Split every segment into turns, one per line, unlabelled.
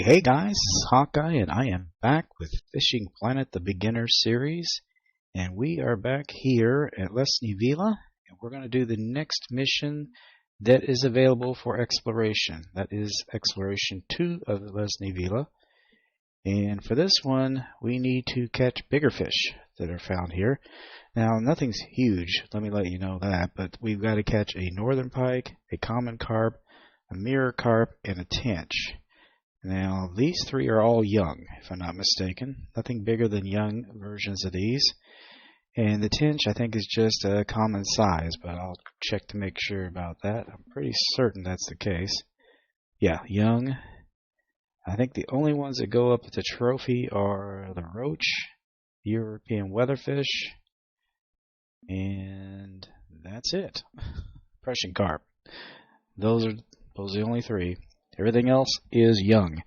Hey guys, this is Hawkeye and I am back with Fishing Planet the Beginner series, and we are back here at Lesni Vila and we're going to do the next mission that is available for exploration. That is exploration 2 of Lesni Vila, and for this one we need to catch bigger fish that are found here. Now nothing's huge, let me let you know that, but we've got to catch a northern pike, a common carp, a mirror carp, and a tench. Now, these three are all young, if I'm not mistaken. Nothing bigger than young versions of these. And the tench, I think, is just a common size, but I'll check to make sure about that. I'm pretty certain that's the case. Yeah, young. I think the only ones that go up with the trophy are the roach, European Weatherfish, and that's it. Prussian carp. Those are the only three. Everything else is young.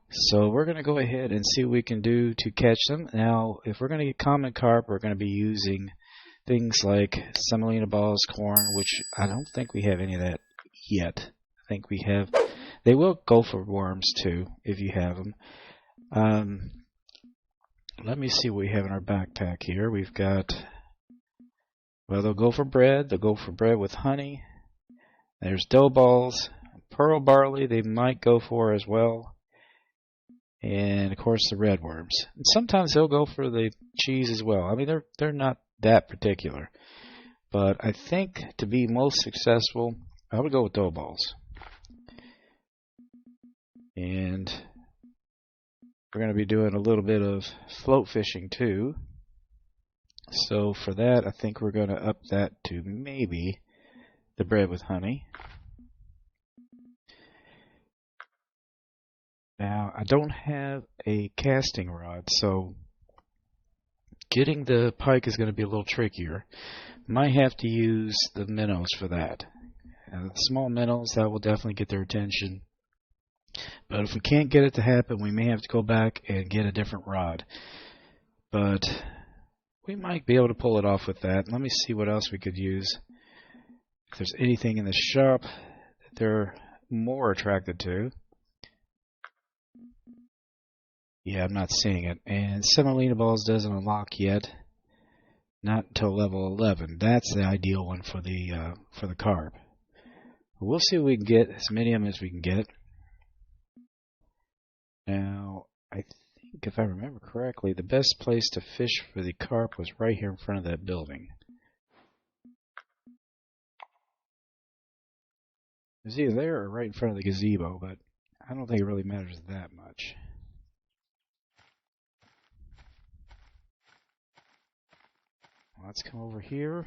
So we're going to go ahead and see what we can do to catch them. Now, if we're going to get common carp, we're going to be using things like semolina balls, corn, which I don't think we have any of that yet. I think we have. They will go for worms too, if you have them. Let me see what we have in our backpack here. We've got, well, they'll go for bread. They'll go for bread with honey. There's dough balls. Pearl barley they might go for as well, and of course the red worms. And sometimes they'll go for the cheese as well. I mean, they're not that particular, but I think to be most successful, I would go with dough balls. And we're going to be doing a little bit of float fishing too. So for that, I think we're going to up that to maybe the bread with honey. Now, I don't have a casting rod, so getting the pike is going to be a little trickier. Might have to use the minnows for that. The small minnows, that will definitely get their attention. But if we can't get it to happen, we may have to go back and get a different rod. But we might be able to pull it off with that. Let me see what else we could use. If there's anything in the shop that they're more attracted to. Yeah, I'm not seeing it. And semolina balls doesn't unlock yet. Not until level 11. That's the ideal one for the carp. We'll see if we can get as many of them as we can get. Now, I think if I remember correctly, the best place to fish for the carp was right here in front of that building. It was either there or right in front of the gazebo, but I don't think it really matters that much. Let's come over here.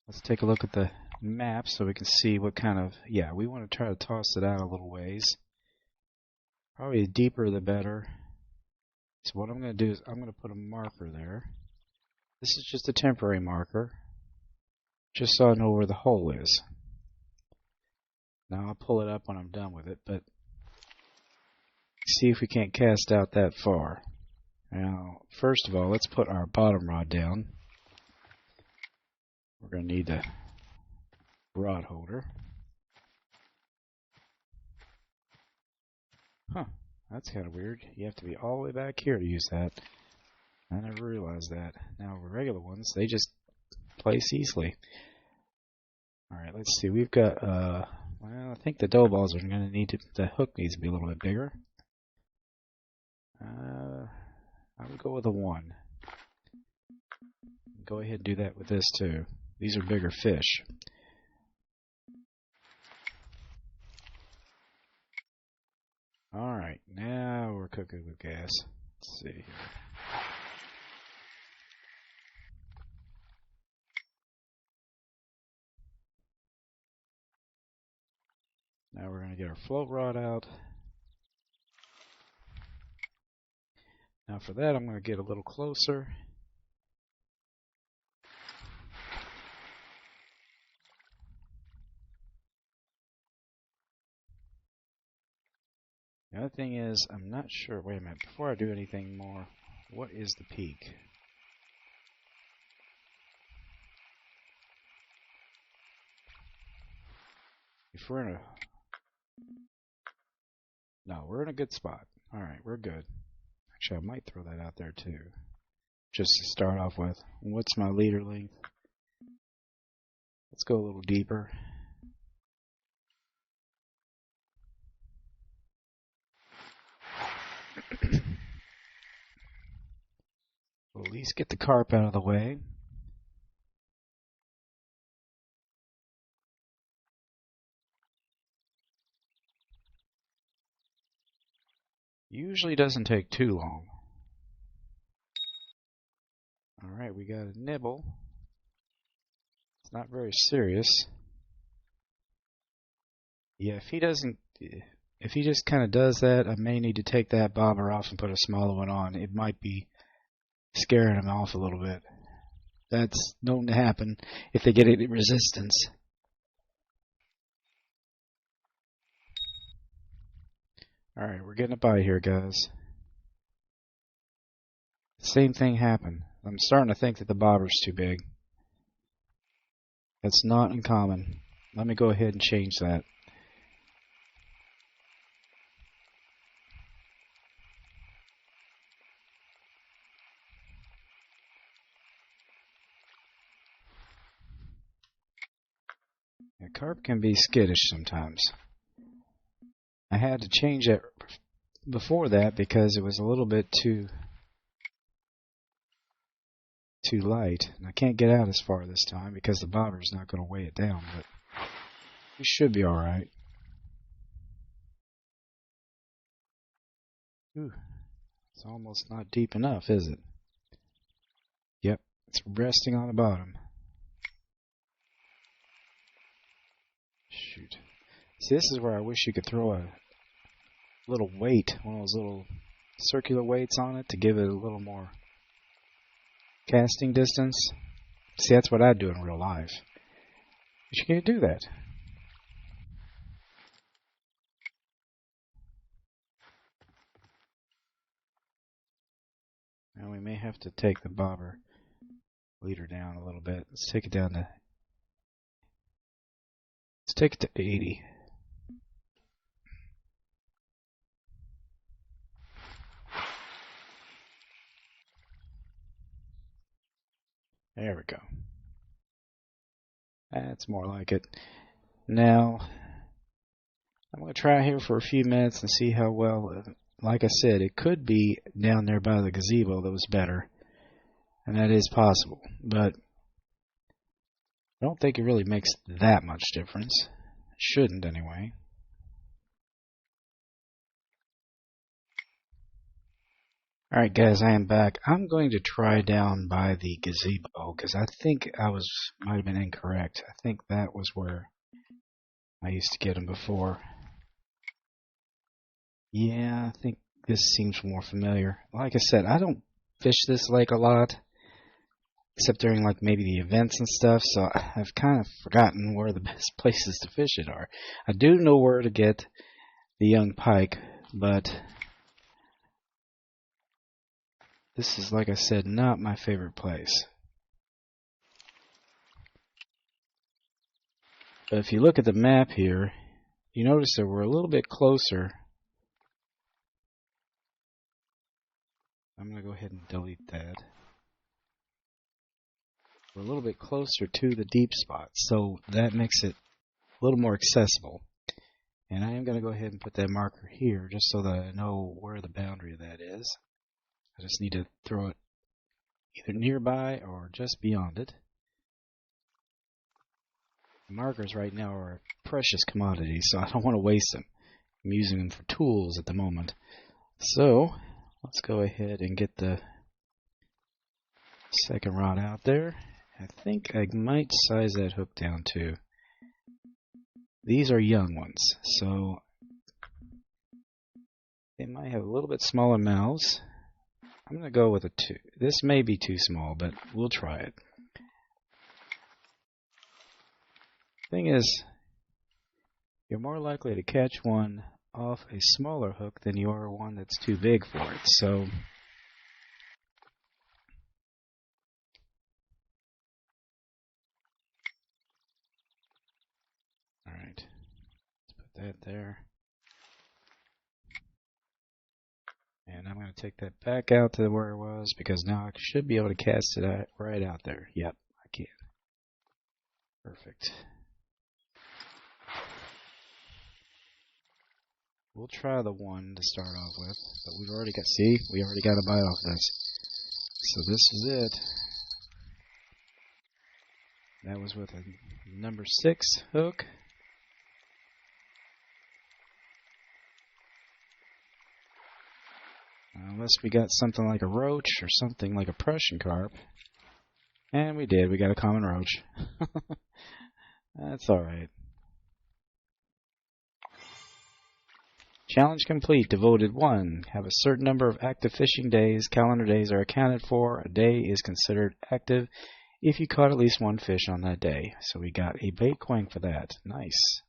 Let's take a look at the map so we can see what kind of, yeah, we want to try to toss it out a little ways. Probably the deeper the better. So what I'm going to do is I'm going to put a marker there. This is just a temporary marker, just so I know where the hole is. Now I'll pull it up when I'm done with it, but see if we can't cast out that far. Now, first of all, let's put our bottom rod down. We're going to need the rod holder. Huh, that's kind of weird. You have to be all the way back here to use that. I never realized that. Now, the regular ones, they just place easily. Alright, let's see. We've got, well, I think the dough balls are going to need to, the hook needs to be a little bit bigger. I would go with a 1. Go ahead and do that with this too. These are bigger fish. Alright, now we're cooking with gas. Let's see here. Now we're going to get our float rod out. Now for that, I'm going to get a little closer. The other thing is, I'm not sure. Wait a minute. Before I do anything more, what is the peak? If we're in a... No, we're in a good spot. Alright, we're good. Actually, I might throw that out there too. Just to start off with. What's my leader length? Let's go a little deeper. We'll at least get the carp out of the way. Usually doesn't take too long. Alright, we got a nibble. It's not very serious. Yeah, if he just kind of does that, I may need to take that bobber off and put a smaller one on. It might be scaring him off a little bit. That's known to happen if they get any resistance. Alright, we're getting a bite here, guys. Same thing happened. I'm starting to think that the bobber's too big. That's not uncommon. Let me go ahead and change that. Yeah, carp can be skittish sometimes. I had to change it before that because it was a little bit too light. And I can't get out as far this time because the bobber's not going to weigh it down, but we should be alright. It's almost not deep enough, is it? Yep, it's resting on the bottom. Shoot. See, this is where I wish you could throw a little weight, one of those little circular weights on it to give it a little more casting distance. See, that's what I'd do in real life. But you can't do that. Now we may have to take the bobber leader down a little bit. Let's take it down to... Let's take it to 80. There we go. That's more like it. Now, I'm going to try here for a few minutes and see how well, like I said, it could be down there by the gazebo that was better. And that is possible. But I don't think it really makes that much difference. It shouldn't anyway. Alright guys, I am back. I'm going to try down by the gazebo because I think might have been incorrect. I think that was where I used to get them before. Yeah, I think this seems more familiar. Like I said, I don't fish this lake a lot, except during like maybe the events and stuff, so I've kind of forgotten where the best places to fish it are. I do know where to get the young pike, but this is, like I said, not my favorite place. But if you look at the map here, you notice that we're a little bit closer. I'm going to go ahead and delete that. We're a little bit closer to the deep spot, so that makes it a little more accessible. And I am going to go ahead and put that marker here just so that I know where the boundary of that is. I just need to throw it either nearby or just beyond it. The markers right now are a precious commodity, so I don't want to waste them. I'm using them for tools at the moment. So let's go ahead and get the second rod out there. I think I might size that hook down too. These are young ones, so they might have a little bit smaller mouths. I'm going to go with a 2. This may be too small, but we'll try it. Thing is, you're more likely to catch one off a smaller hook than you are one that's too big for it. So alright, let's put that there. And I'm going to take that back out to where it was, because now I should be able to cast it right out there. Yep, I can. Perfect. We'll try the 1 to start off with, but we already got a bite off this. So this is it. That was with a number 6 hook. Unless we got something like a roach or something like a Prussian carp. And we did. We got a common roach. That's alright. Challenge complete. Devoted 1. Have a certain number of active fishing days. Calendar days are accounted for. A day is considered active if you caught at least 1 fish on that day. So we got a bait coin for that. Nice.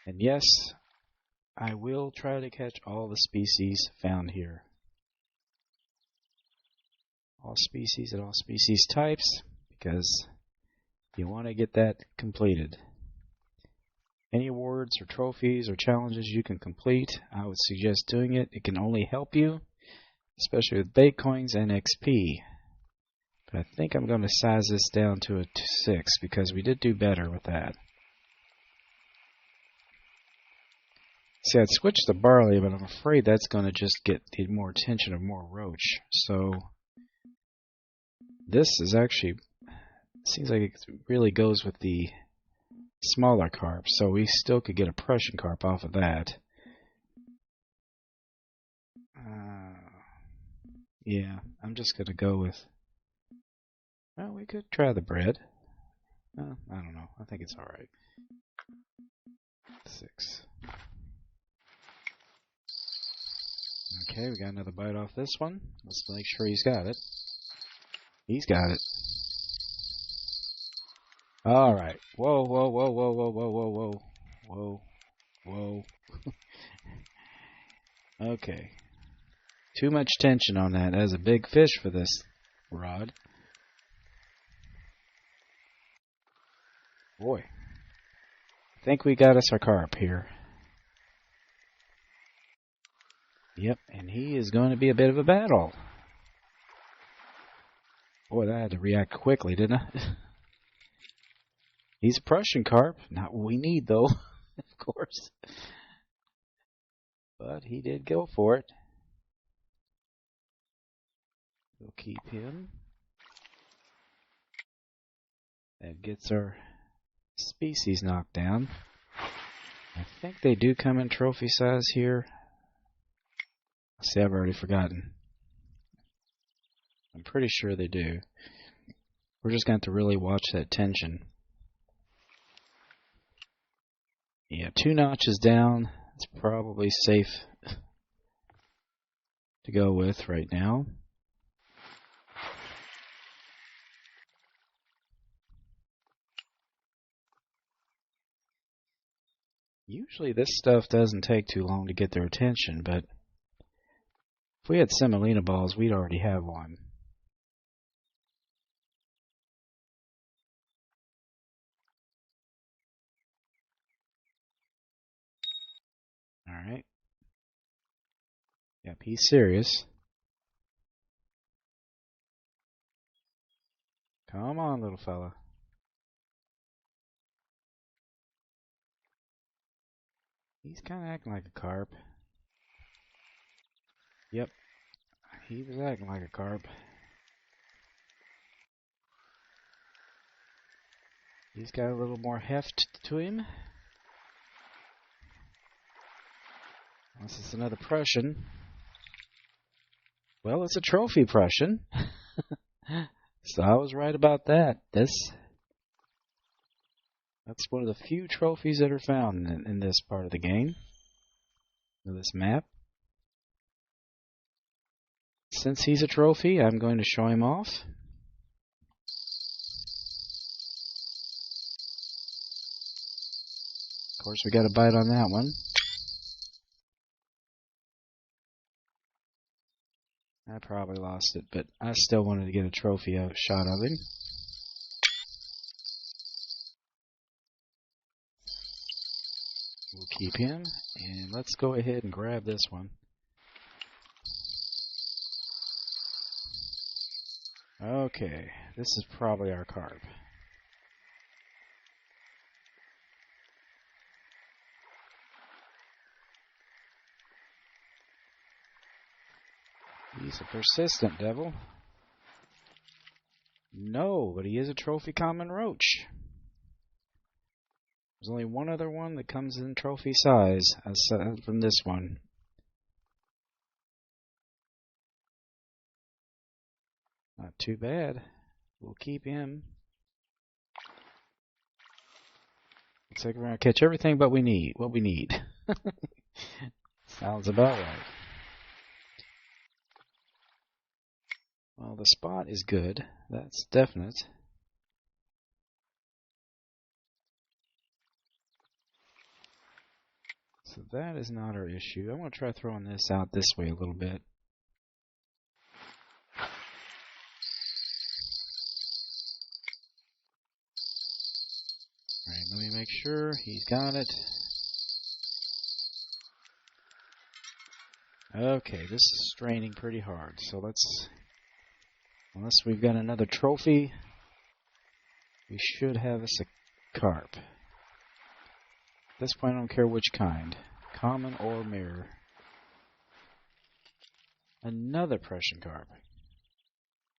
And yes, I will try to catch all the species found here. All species and all species types, because you want to get that completed. Any awards or trophies or challenges you can complete, I would suggest doing it. It can only help you, especially with bait coins and XP. But I think I'm going to size this down to a 6, because we did do better with that. See, I'd switch to barley, but I'm afraid that's going to just get the more attention of more roach. So this is actually, seems like it really goes with the smaller carp. So we still could get a Prussian carp off of that. Yeah, I'm just going to go with, well, we could try the bread. I don't know. I think it's alright. 6. Okay, we got another bite off this one. Let's make sure he's got it. He's got it. Alright. Whoa, whoa, whoa, whoa, whoa, whoa, whoa, whoa. Whoa, whoa. Okay. Too much tension on that. That's a big fish for this rod. Boy. I think we got us our carp here. Yep, and he is going to be a bit of a battle. Boy, that had to react quickly, didn't I? He's a Prussian carp. Not what we need, though, of course. But he did go for it. We'll keep him. That gets our species knocked down. I think they do come in trophy size here. See, I've already forgotten. I'm pretty sure they do. We're just going to have to really watch that tension. Yeah, 2 notches down. It's probably safe to go with right now. Usually this stuff doesn't take too long to get their attention, but if we had semolina balls, we'd already have one. Alright. Yep, he's serious. Come on, little fella. He's kind of acting like a carp. Yep, he was acting like a carp. He's got a little more heft to him. This is another Prussian. Well, it's a trophy Prussian. So I was right about that. That's one of the few trophies that are found in this part of the game, this map. Since he's a trophy, I'm going to show him off. Of course, we got a bite on that one. I probably lost it, but I still wanted to get a trophy shot of him. We'll keep him, and let's go ahead and grab this one. Okay, this is probably our carp. He's a persistent devil. No, but he is a trophy common roach. There's only one other one that comes in trophy size aside from this one. Not too bad. We'll keep him. Looks like we're going to catch everything but what we need. Sounds about right. Well, the spot is good. That's definite. So that is not our issue. I'm going to try throwing this out this way a little bit. Alright, let me make sure he's got it. Okay, this is straining pretty hard. So let's, unless we've got another trophy, we should have us a carp. At this point, I don't care which kind, common or mirror. Another Prussian carp.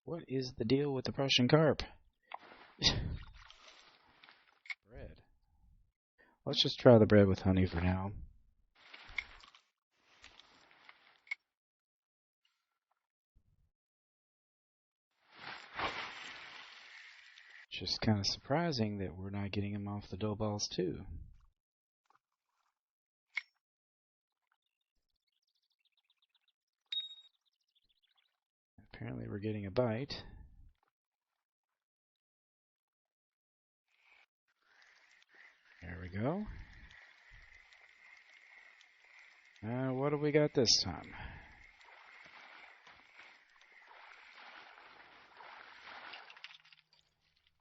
What is the deal with the Prussian carp? Bread. Let's just try the bread with honey for now. Just kind of surprising that we're not getting him off the dough balls too. Apparently we're getting a bite. There we go. What do we got this time?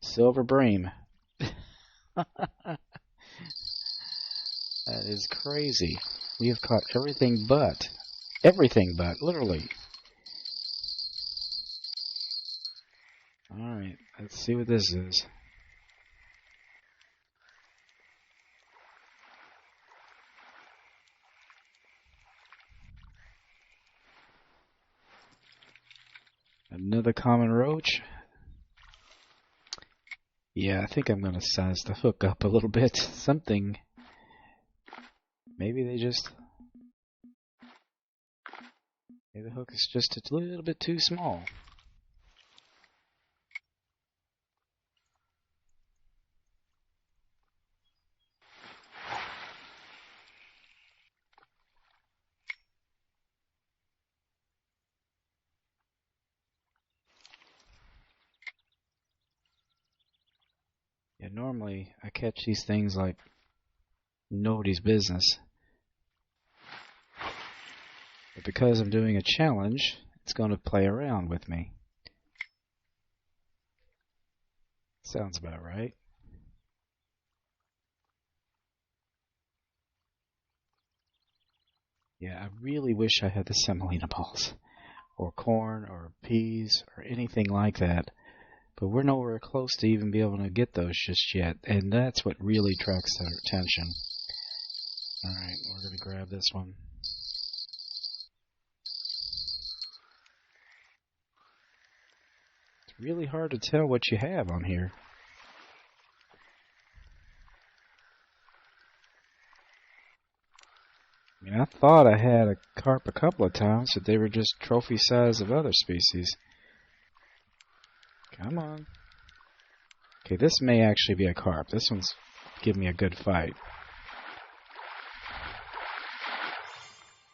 Silver bream. That is crazy. We have caught everything but, literally. Alright, let's see what this is. Another common roach. Yeah, I think I'm going to size the hook up a little bit. Something. Maybe the hook is just a little bit too small. Yeah, normally I catch these things like nobody's business. But because I'm doing a challenge, it's going to play around with me. Sounds about right. Yeah, I really wish I had the semolina balls, or corn, or peas, or anything like that. But we're nowhere close to even be able to get those just yet, and that's what really attracts our attention. Alright, we're going to grab this one. It's really hard to tell what you have on here. thought I had a carp a couple of times, but they were just trophy size of other species. Come on. Okay, this may actually be a carp. This one's giving me a good fight.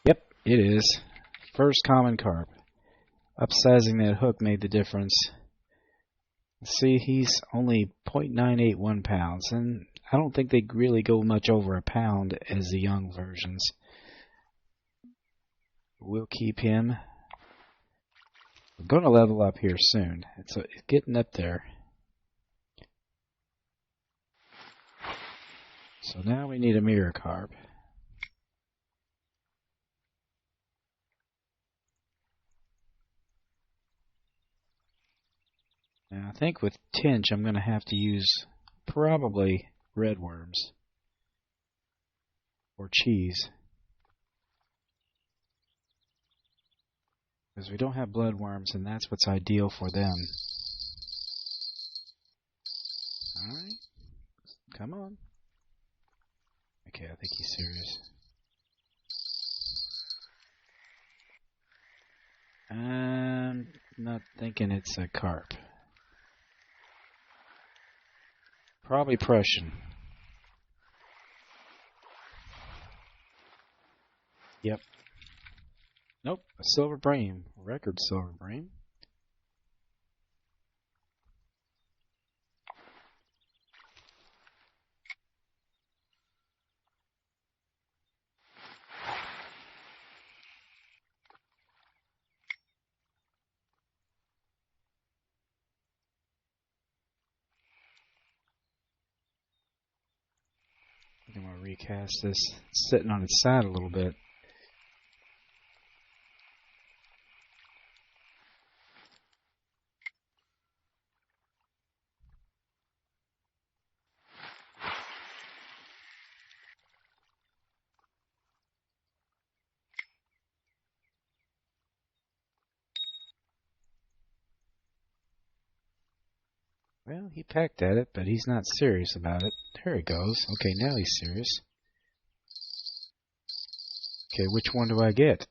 Yep, it is. First common carp. Upsizing that hook made the difference. See, he's only 0.981 pounds, and I don't think they really go much over a pound as the young versions. We'll keep him. We're going to level up here soon. It's getting up there. So now we need a mirror carp. Now I think with Tench I'm going to have to use probably red worms or cheese. Because we don't have bloodworms, and that's what's ideal for them. Alright. Come on. Okay, I think he's serious. I'm not thinking it's a carp. Probably Prussian. Yep. Nope, a silver bream. Record silver bream. I'm going to recast this. It's sitting on its side a little bit. Well, he pecked at it, but he's not serious about it. There he goes. Okay, now he's serious. Okay, which one do I get?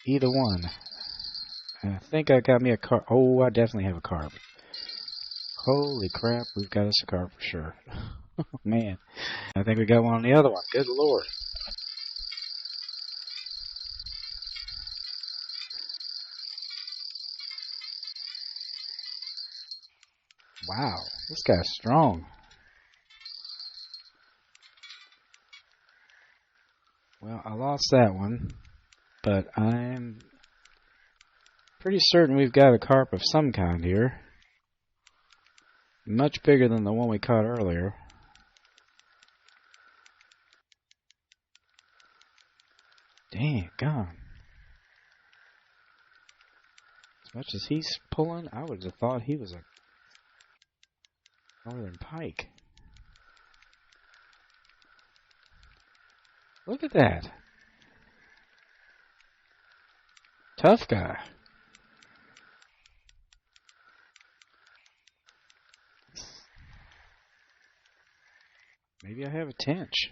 Either one. I think I got me a carp. Oh, I definitely have a carp. Holy crap, we've got us a carp for sure. Man, I think we got one on the other one. Good Lord. Wow, this guy's strong. Well, I lost that one, but I'm pretty certain we've got a carp of some kind here. Much bigger than the one we caught earlier. Dang, gone. As much as he's pulling, I would have thought he was a northern pike. Look at that. Tough guy. Maybe I have a tench.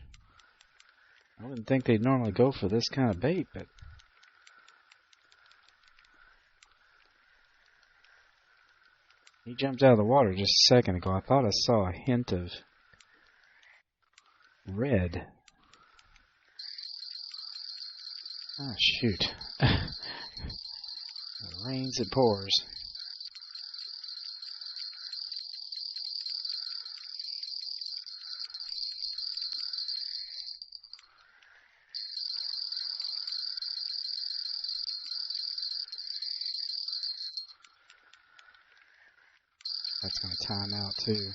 I wouldn't think they'd normally go for this kind of bait, but he jumped out of the water just a second ago. I thought I saw a hint of red. Oh, shoot. It rains, it pours. That's going to time out too.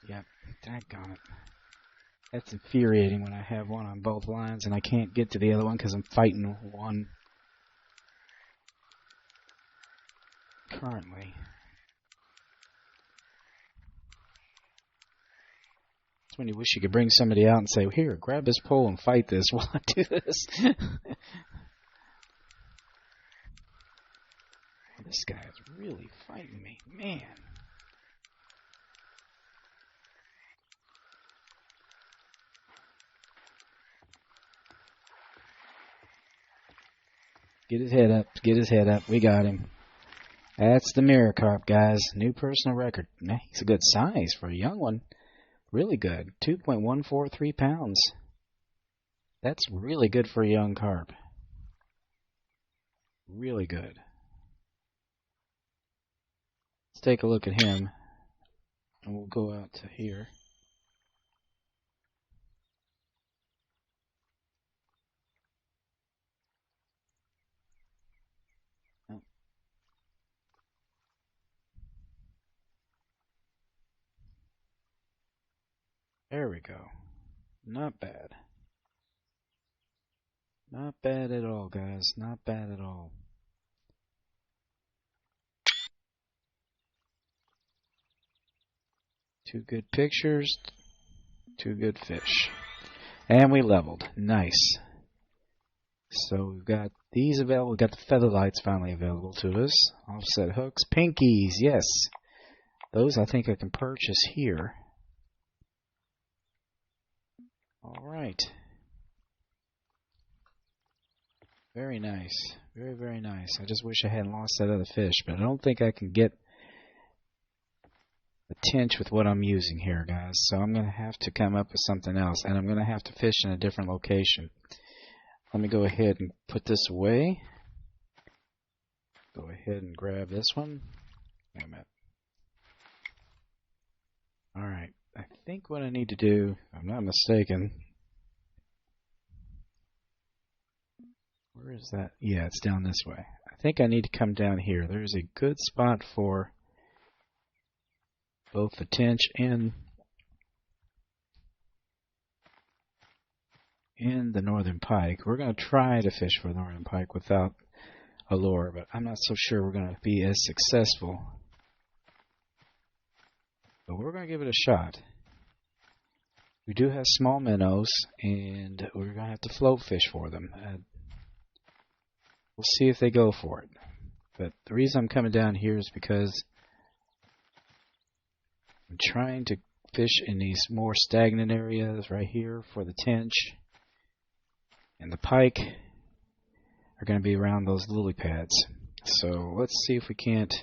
Yep, daggone it. That's infuriating when I have one on both lines and I can't get to the other one because I'm fighting one currently. It's when you wish you could bring somebody out and say, here, grab this pole and fight this while I do this. really fighting me, man. Get his head up. Get his head up. We got him. That's the mirror carp, guys. New personal record. Man, he's a good size for a young one. Really good. 2.143 pounds. That's really good for a young carp. Really good. Let's take a look at him. And we'll go out to here. There we go. Not bad. Not bad at all, guys. Not bad at all. Two good pictures. Two good fish. And we leveled. Nice. So we've got these available. We've got the feather lights finally available to us. Offset hooks. Pinkies, yes. Those I think I can purchase here. Alright. Very nice. Very, very nice. I just wish I hadn't lost that other fish, but I don't think I can get the tench with what I'm using here, guys. So I'm going to have to come up with something else, and I'm going to have to fish in a different location. Let me go ahead and put this away. Go ahead and grab this one. Wait a minute. Alright. I think what I need to do, if I'm not mistaken, where is that? Yeah, it's down this way. I think I need to come down here. There's a good spot for both the tench and the northern pike. We're going to try to fish for the northern pike without a lure, but I'm not so sure we're going to be as successful. But we're going to give it a shot. We do have small minnows, and we're going to have to float fish for them. We'll see if they go for it. But the reason I'm coming down here is because I'm trying to fish in these more stagnant areas right here for the tench. And the pike are going to be around those lily pads. So let's see if we can't.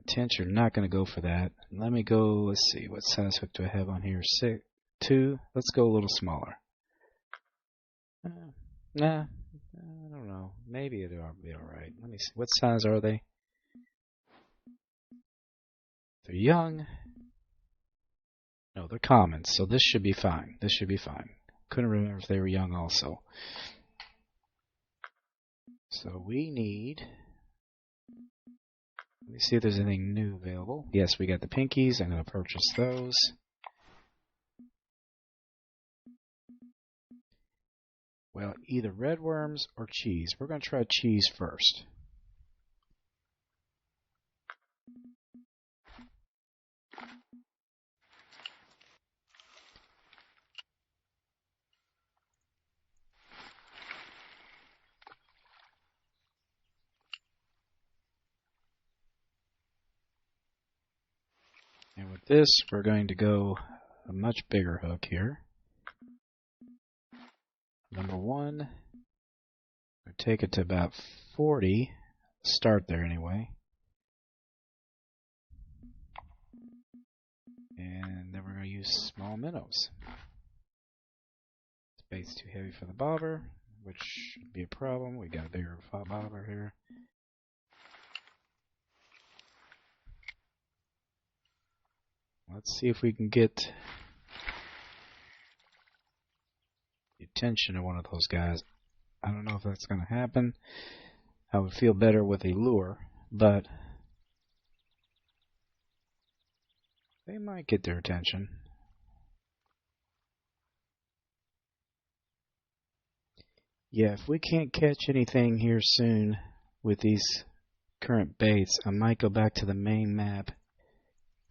Tench are not going to go for that. Let me go, let's see, what size hook do I have on here? 2. Let's go a little smaller. Nah, I don't know. Maybe it'll be alright. Let me see. What size are they? They're young. No, they're common, so this should be fine. This should be fine. Couldn't remember if they were young also. So we need... Let me see if there's anything new available. Yes, we got the pinkies. I'm going to purchase those. Well, either red worms or cheese. We're going to try cheese first. And with this, we're going to go a much bigger hook here. Number 1, we'll take it to about 40. Start there anyway. And then we're going to use small minnows. This bait's too heavy for the bobber, which should be a problem. We got a bigger bobber here. Let's see if we can get the attention of one of those guys. I don't know if that's going to happen. I would feel better with a lure, but they might get their attention. Yeah, if we can't catch anything here soon with these current baits, I might go back to the main map,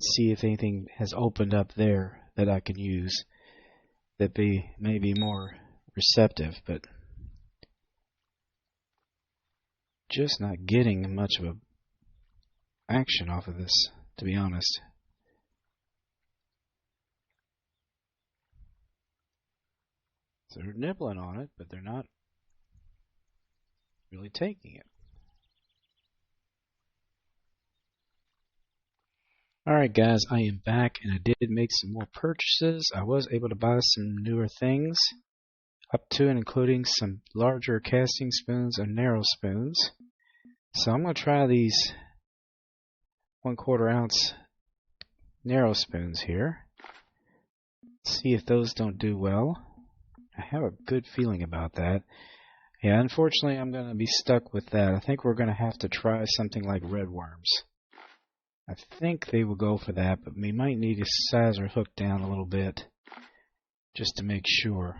see if anything has opened up there that I can use that may be more receptive. But just not getting much of a action off of this, to be honest. So they're nibbling on it, but they're not really taking it. Alright guys, I am back and I did make some more purchases. I was able to buy some newer things, up to and including some larger casting spoons and narrow spoons. So I'm going to try these 1/4 ounce narrow spoons here. See if those don't do well. I have a good feeling about that. Yeah, unfortunately I'm going to be stuck with that. I think we're going to have to try something like red worms. I think they will go for that, but we might need to size our hook down a little bit just to make sure.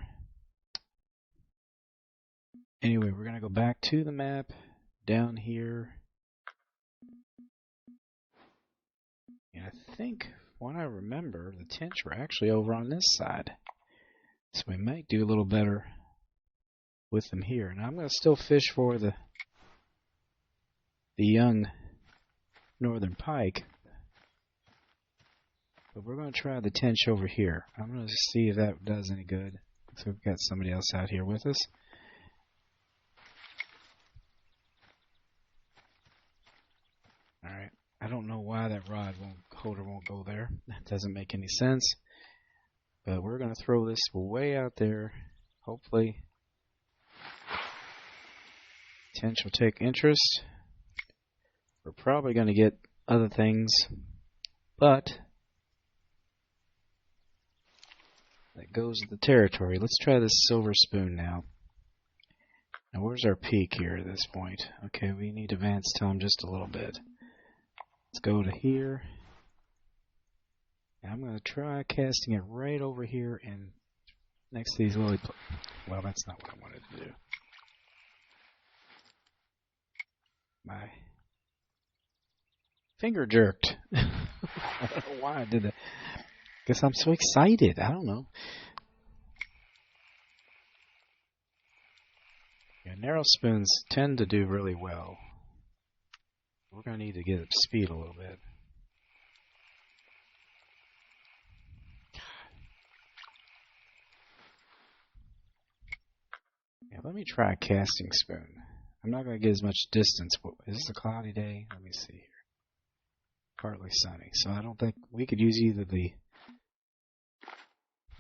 Anyway, we're going to go back to the map down here. And I think, when I remember, the tench were actually over on this side. So we might do a little better with them here. And I'm going to still fish for the young northern pike. But we're going to try the tench over here. I'm going to see if that does any good. So we've got somebody else out here with us. Alright, I don't know why that holder won't go there. That doesn't make any sense. But we're going to throw this way out there. Hopefully, tench will take interest. We're probably going to get other things, but that goes with the territory. Let's try this silver spoon now. Now, where's our peak here at this point? Okay, we need to advance time just a little bit. Let's go to here. And I'm going to try casting it right over here and next to these lily plants. Well, that's not what I wanted to do. My finger jerked. I don't know why I did that. Guess I'm so excited. I don't know. Yeah, narrow spoons tend to do really well. We're going to need to get up speed a little bit. Yeah, let me try a casting spoon. I'm not going to get as much distance. Is this a cloudy day? Let me see here. Partly sunny. So I don't think we could use either the...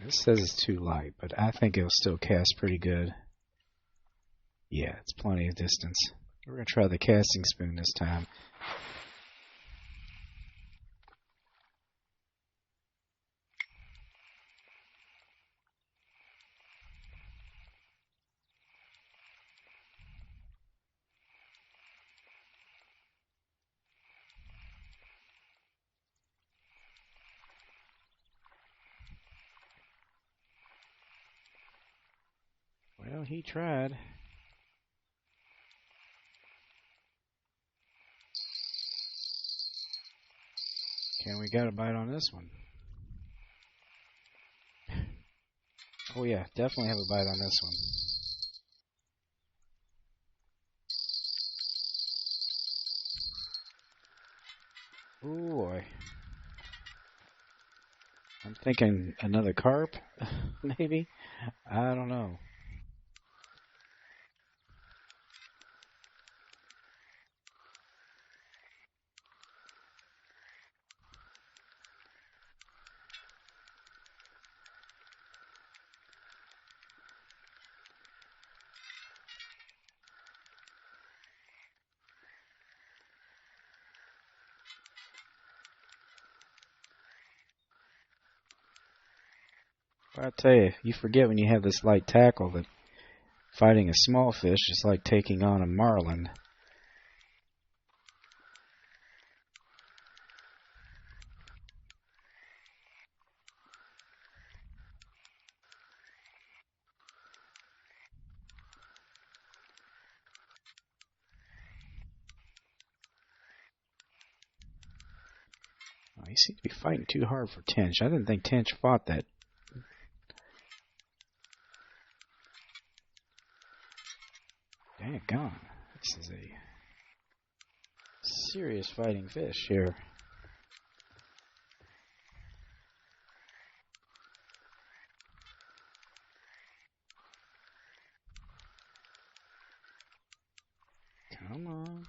This says it's too light, but I think it'll still cast pretty good. Yeah, it's plenty of distance. We're going to try the casting spoon this time. Well, he tried. Okay, we got a bite on this one. Oh yeah, definitely have a bite on this one. Ooh boy. I'm thinking another carp, maybe? I don't know. I tell you, you forget when you have this light tackle that fighting a small fish is like taking on a marlin. Oh, you seem to be fighting too hard for Tench. I didn't think Tench fought that. Dang it, gone. This is a serious fighting fish here. Come on.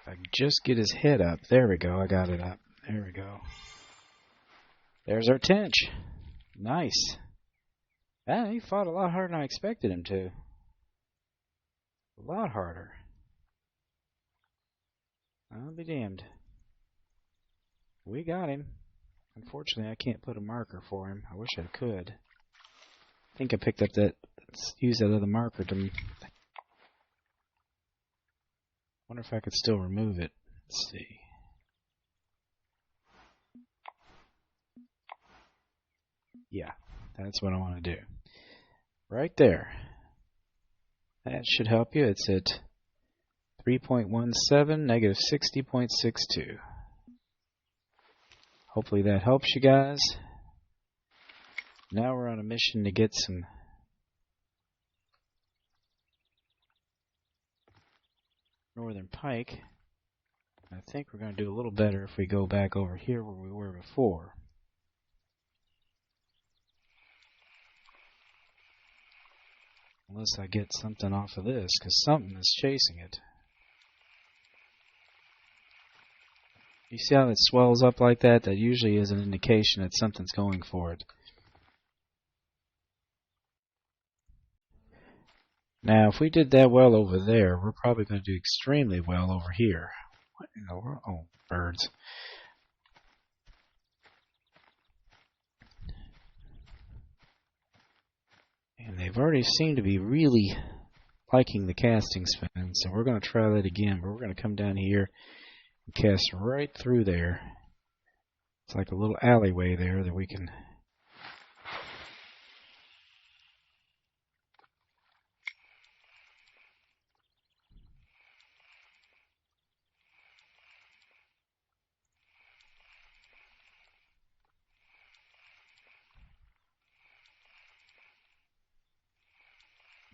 If I can just get his head up. There we go. I got it up. There we go. There's our Tench. Nice. Ah, he fought a lot harder than I expected him to. A lot harder. I'll be damned. We got him. Unfortunately, I can't put a marker for him. I wish I could. I think I picked up that. Let's use that other marker to. Wonder if I could still remove it. Let's see. Yeah, that's what I want to do. Right there. That should help you. It's at 3.17, negative 60.62. Hopefully that helps you guys. Now we're on a mission to get some northern pike. I think we're going to do a little better if we go back over here where we were before. Unless I get something off of this, because something is chasing it. You see how it swells up like that? That usually is an indication that something's going for it. Now, if we did that well over there, we're probably going to do extremely well over here. What in the world? Oh, birds. And they've already seemed to be really liking the casting spin, so we're going to try that again. But we're going to come down here and cast right through there. It's like a little alleyway there that we can...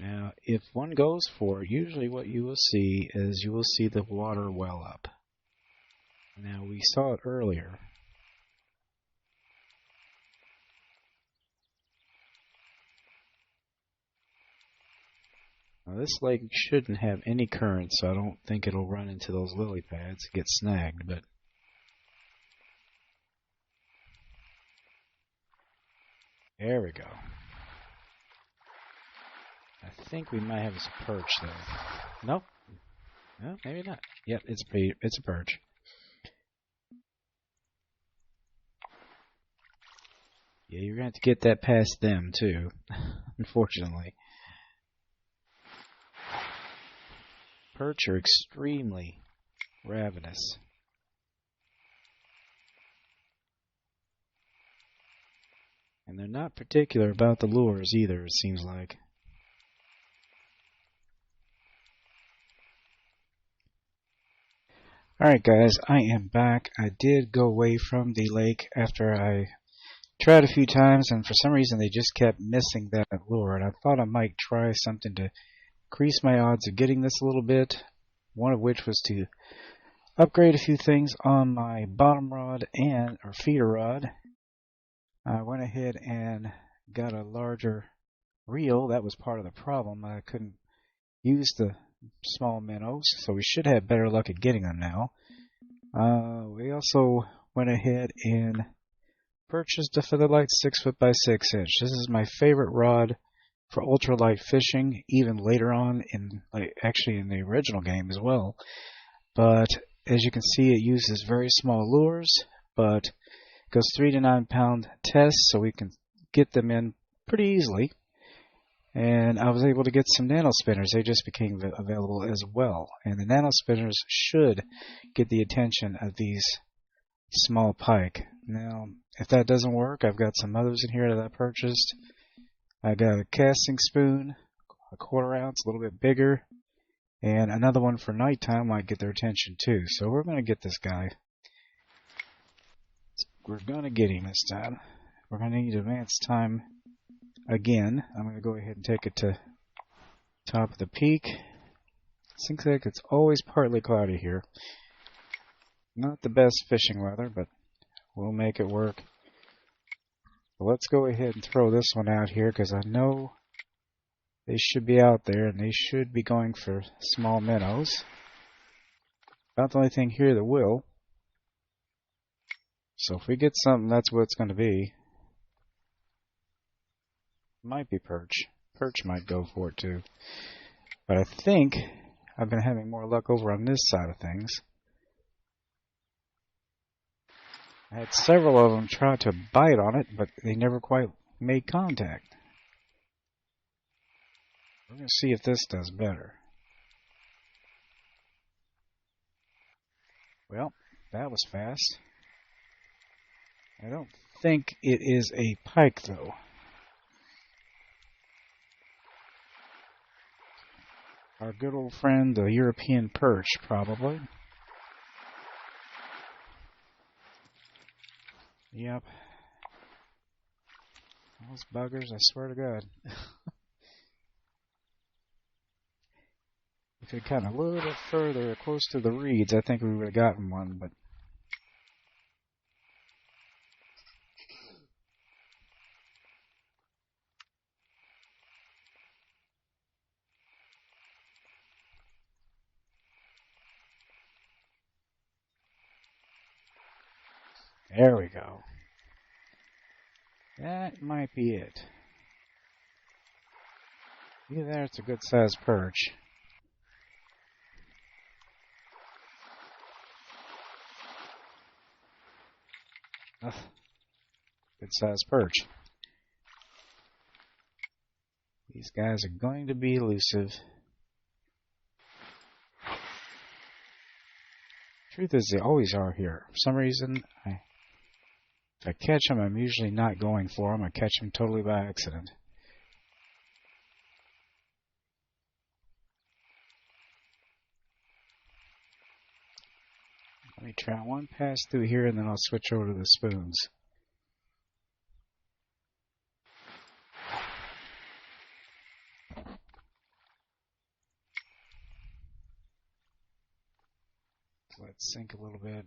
Now, if one goes for it, usually what you will see is you will see the water well up. Now, we saw it earlier. Now, this lake shouldn't have any current, so I don't think it'll run into those lily pads and get snagged, but... There we go. I think we might have a perch there. Nope. No, maybe not. Yep, it's a perch. Yeah, you're going to have to get that past them, too. Unfortunately. Perch are extremely ravenous. And they're not particular about the lures either, it seems like. Alright guys, I am back. I did go away from the lake after I tried a few times, and for some reason they just kept missing that lure, and I thought I might try something to increase my odds of getting this a little bit, one of which was to upgrade a few things on my bottom rod or feeder rod. I went ahead and got a larger reel. That was part of the problem. I couldn't use the small minnows, so we should have better luck at getting them now. We also went ahead and purchased a Featherlight 6" by 6". This is my favorite rod for ultralight fishing, even later on actually in the original game as well. But as you can see, it uses very small lures, but it goes 3 to 9 pound tests, so we can get them in pretty easily. And I was able to get some nano spinners. They just became available as well. And the nano spinners should get the attention of these small pike. Now, if that doesn't work, I've got some others in here that I purchased. I got a casting spoon, a 1/4 ounce, a little bit bigger, and another one for nighttime might get their attention too. So we're going to get this guy. We're going to get him this time. We're going to need advanced time again. I'm going to go ahead and take it to top of the peak. Seems like it's always partly cloudy here. Not the best fishing weather, but we'll make it work. But let's go ahead and throw this one out here because I know they should be out there and they should be going for small minnows. About the only thing here that will. So if we get something, that's what it's going to be. Might be perch. Perch might go for it too. But I think I've been having more luck over on this side of things. I had several of them try to bite on it, but they never quite made contact. We're going to see if this does better. Well, that was fast. I don't think it is a pike, though. Our good old friend, the European perch, probably. Yep. Those buggers, I swear to God. If we'd gotten a little bit further, close to the reeds, I think we would have gotten one, but... There we go. That might be it. Either there, it's a good sized perch. Ugh. Good sized perch. These guys are going to be elusive. Truth is, they always are here. For some reason, if I catch them, I'm usually not going for them. I catch them totally by accident. Let me try one pass through here, and then I'll switch over to the spoons. Let's sink a little bit.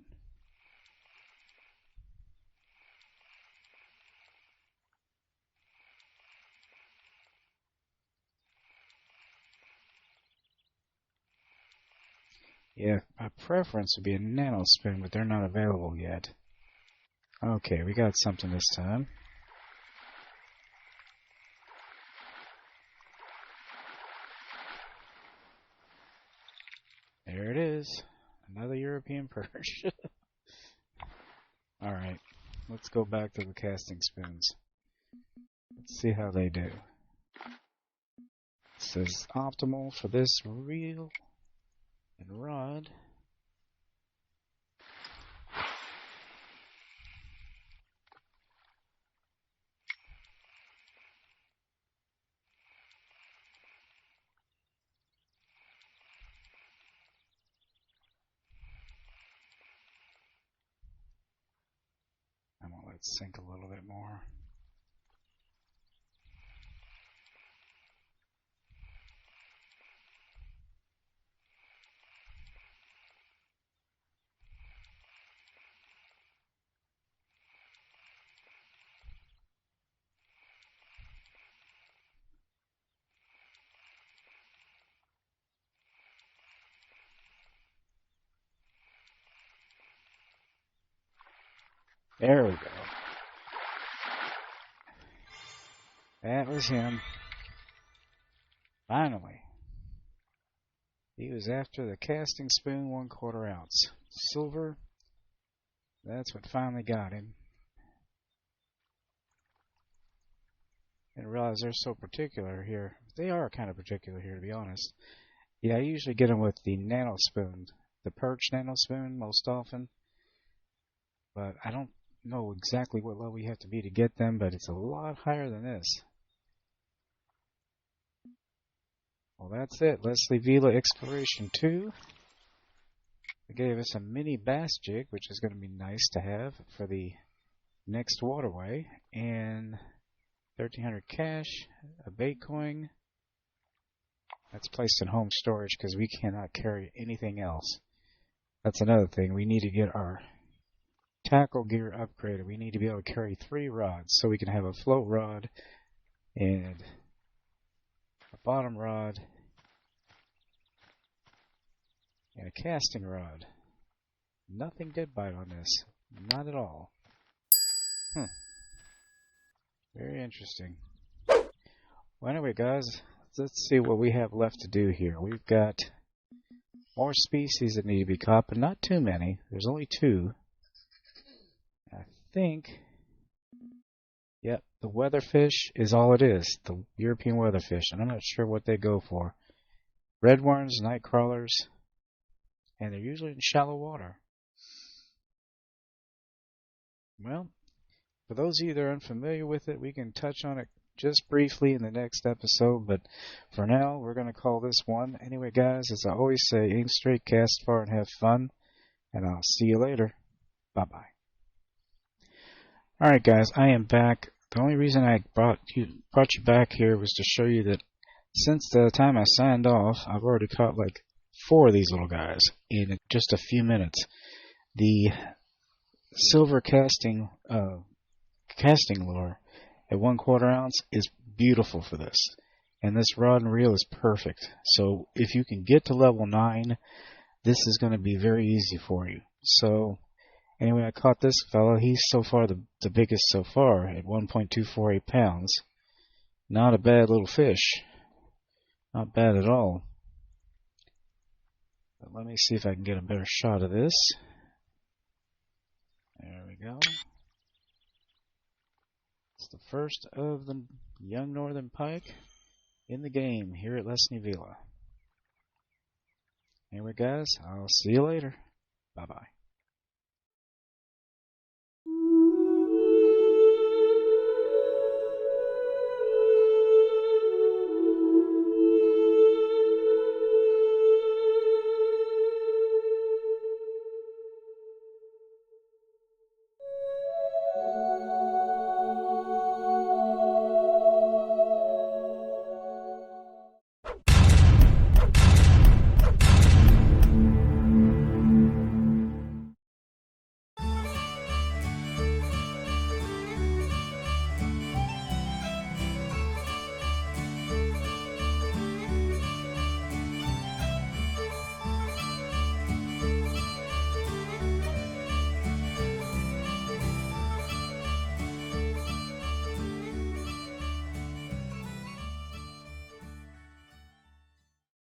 Yeah, my preference would be a nano spoon, but they're not available yet. Okay, we got something this time. There it is. Another European perch. Alright, let's go back to the casting spoons. Let's see how they do. It says optimal for this reel and rod. I'm going to let it sink a little bit more. There we go. That was him. Finally. He was after the casting spoon 1/4 ounce. Silver. That's what finally got him. I didn't realize they're so particular here. They are kind of particular here, to be honest. Yeah, I usually get them with the nano spoon. The perch nano spoon most often. But I don't know exactly what level you have to be to get them, but it's a lot higher than this. Well, that's it. Lesni Vila Exploration 2. They gave us a mini bass jig, which is going to be nice to have for the next waterway, and 1,300 cash, a bait coin. That's placed in home storage because we cannot carry anything else. That's another thing. We need to get our tackle gear upgraded. We need to be able to carry 3 rods so we can have a float rod and a bottom rod and a casting rod. Nothing did bite on this. Not at all. Very interesting. Well, anyway, guys, let's see what we have left to do here. We've got more species that need to be caught, but not too many. There's only 2. I think, yep, the weatherfish is all it is. The European weatherfish, and I'm not sure what they go for. Red worms, night crawlers, and they're usually in shallow water. Well, for those of you that are unfamiliar with it, we can touch on it just briefly in the next episode, but for now, we're going to call this one. Anyway, guys, as I always say, aim straight, cast far, and have fun, and I'll see you later. Bye-bye. Alright, guys, I am back. The only reason I brought you back here was to show you that since the time I signed off, I've already caught like 4 of these little guys in just a few minutes. The silver casting lure at 1/4 ounce is beautiful for this, and this rod and reel is perfect. So if you can get to level 9, this is going to be very easy for you. So anyway, I caught this fellow. He's so far the biggest so far at 1.248 pounds. Not a bad little fish. Not bad at all. But let me see if I can get a better shot of this. There we go. It's the first of the young northern pike in the game here at Lesni Vila. Anyway, guys, I'll see you later. Bye-bye.